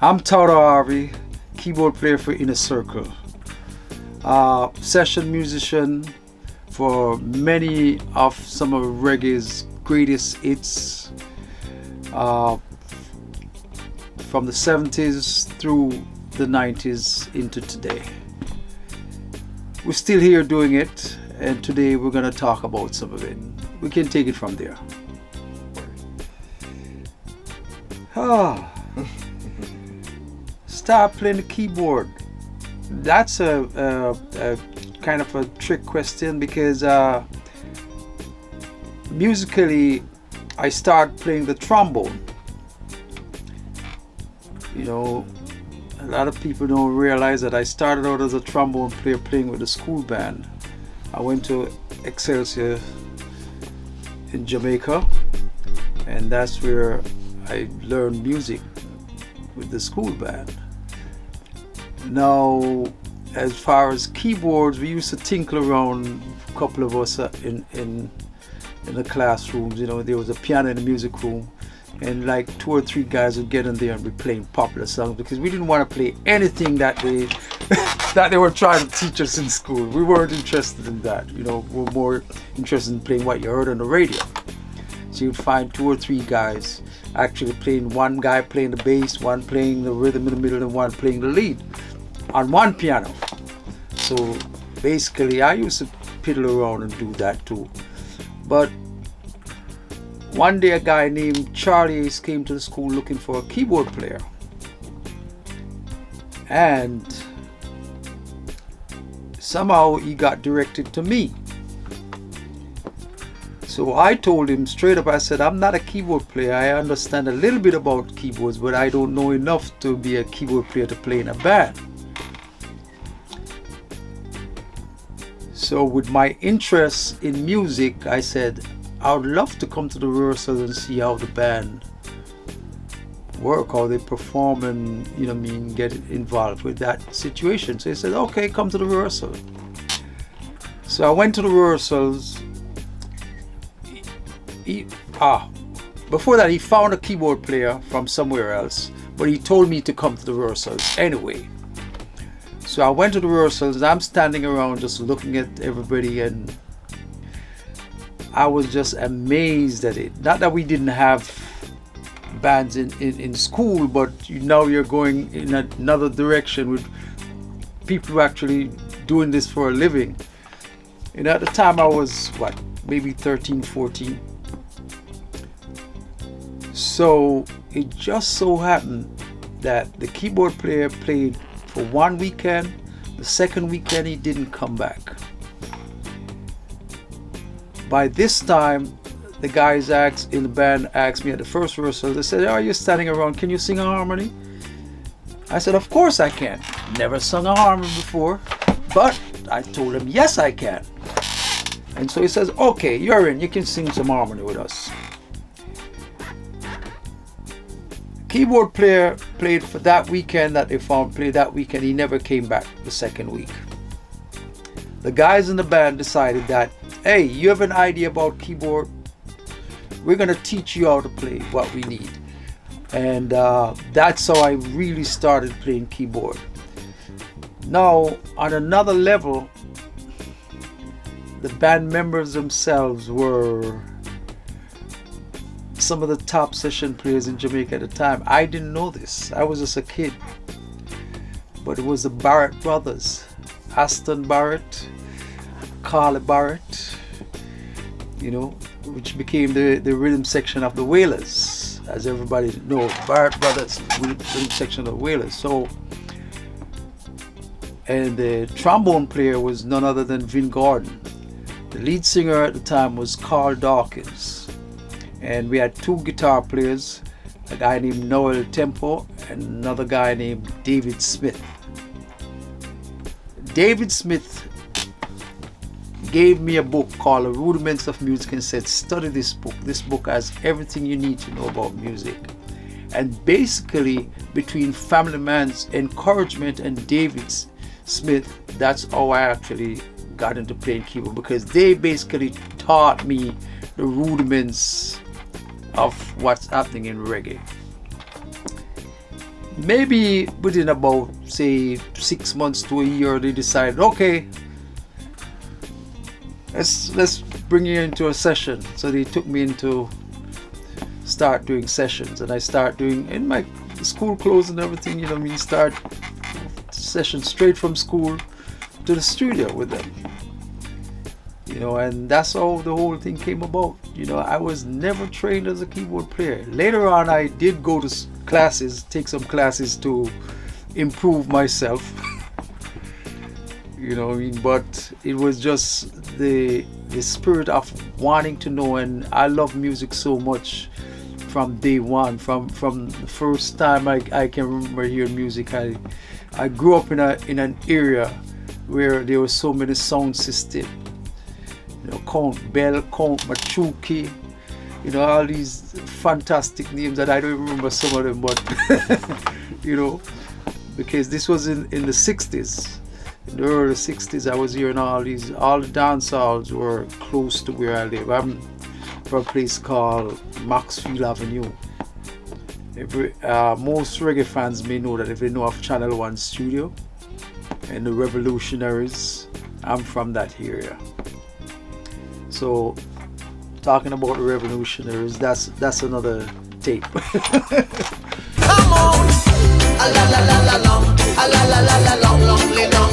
I'm Touter Harvey, keyboard player for Inner Circle. Session musician for many of some of reggae's greatest hits from the 70s through the 90s into today. We're still here doing it, and today we're going to talk about some of it. We can take it from there. Start playing the keyboard. That's a kind of a trick question because musically I started playing the trombone. You know, a lot of people don't realize that I started out as a trombone player playing with the school band. I went to Excelsior in Jamaica, and that's where I learned music with the school band. Now, as far as keyboards, we used to tinkle around, a couple of us in the classrooms. You know, there was a piano in the music room, and like 2 or 3 guys would get in there and be playing popular songs because we didn't want to play anything that they that they were trying to teach us in school. We weren't interested in that. You know, we were more interested in playing what you heard on the radio. So you'd find 2 or 3 guys actually playing, one guy playing the bass, one playing the rhythm in the middle, and one playing the lead on one piano. So basically I used to piddle around and do that too. But one day a guy named Charlie came to the school looking for a keyboard player, and somehow he got directed to me. So I told him straight up, I said, I'm not a keyboard player. I understand a little bit about keyboards, but I don't know enough to be a keyboard player to play in a band. So with my interest in music, I said, I would love to come to the rehearsal and see how the band work, how they perform, and get involved with that situation. So he said, okay, come to the rehearsal. So I went to the rehearsals. Before that, he found a keyboard player from somewhere else, but he told me to come to the rehearsals anyway. So I went to the rehearsals, and I'm standing around just looking at everybody, and I was just amazed at it. Not that we didn't have bands in school, but now you're going in another direction with people who are actually doing this for a living. And at the time I was, maybe 13, 14. So it just so happened that the keyboard player played for one weekend. The second weekend he didn't come back. By this time, the guys in the band asked me at the first rehearsal, they said, are you standing around, can you sing a harmony? I said, of course I can. Never sung a harmony before, but I told him, yes I can. And so he says, okay, you're in, you can sing some harmony with us. Keyboard player played for that weekend that they found, played that weekend, he never came back the second week. The guys in the band decided that, hey, you have an idea about keyboard? We're going to teach you how to play what we need. And that's how I really started playing keyboard. Now, on another level, the band members themselves were some of the top session players in Jamaica at the time. I didn't know this. I was just a kid. But it was the Barrett brothers. Aston Barrett, Carly Barrett, which became the rhythm section of the Wailers, as everybody knows. Barrett Brothers, rhythm section of the Wailers. So, and the trombone player was none other than Vin Gordon. The lead singer at the time was Carl Dawkins, and we had 2 guitar players, a guy named Noel Tempo and another guy named David Smith. David Smith gave me a book called The Rudiments of Music and said, study this book. This book has everything you need to know about music. And basically, between Family Man's encouragement and David Smith, that's how I actually got into playing keyboard, because they basically taught me the rudiments of what's happening in reggae. maybe within about, say, 6 months to a year, they decided, okay, let's bring you into a session. So they took me into start doing sessions, and I start doing in my school clothes and everything, you know, me start sessions straight from school to the studio with them, you know, and that's how the whole thing came about. You know, I was never trained as a keyboard player. Later on, I did go to classes, take some classes to improve myself. You know what I mean? But it was just the spirit of wanting to know, and I love music so much from day one. From the first time I can remember hearing music. I grew up in an area where there were so many sound systems. You know, Count Bell, Count Machuki, you know, all these fantastic names that I don't even remember some of them, but you know, because this was in the 60s. In the early 60s, I was hearing all the dance halls were close to where I live. I'm from a place called Maxfield Avenue. Most reggae fans may know that if they know of Channel 1 Studio and the Revolutionaries, I'm from that area. So, talking about the Revolutionaries, that's another tape. Come on, a la la la la long, a la la la la long, long, long.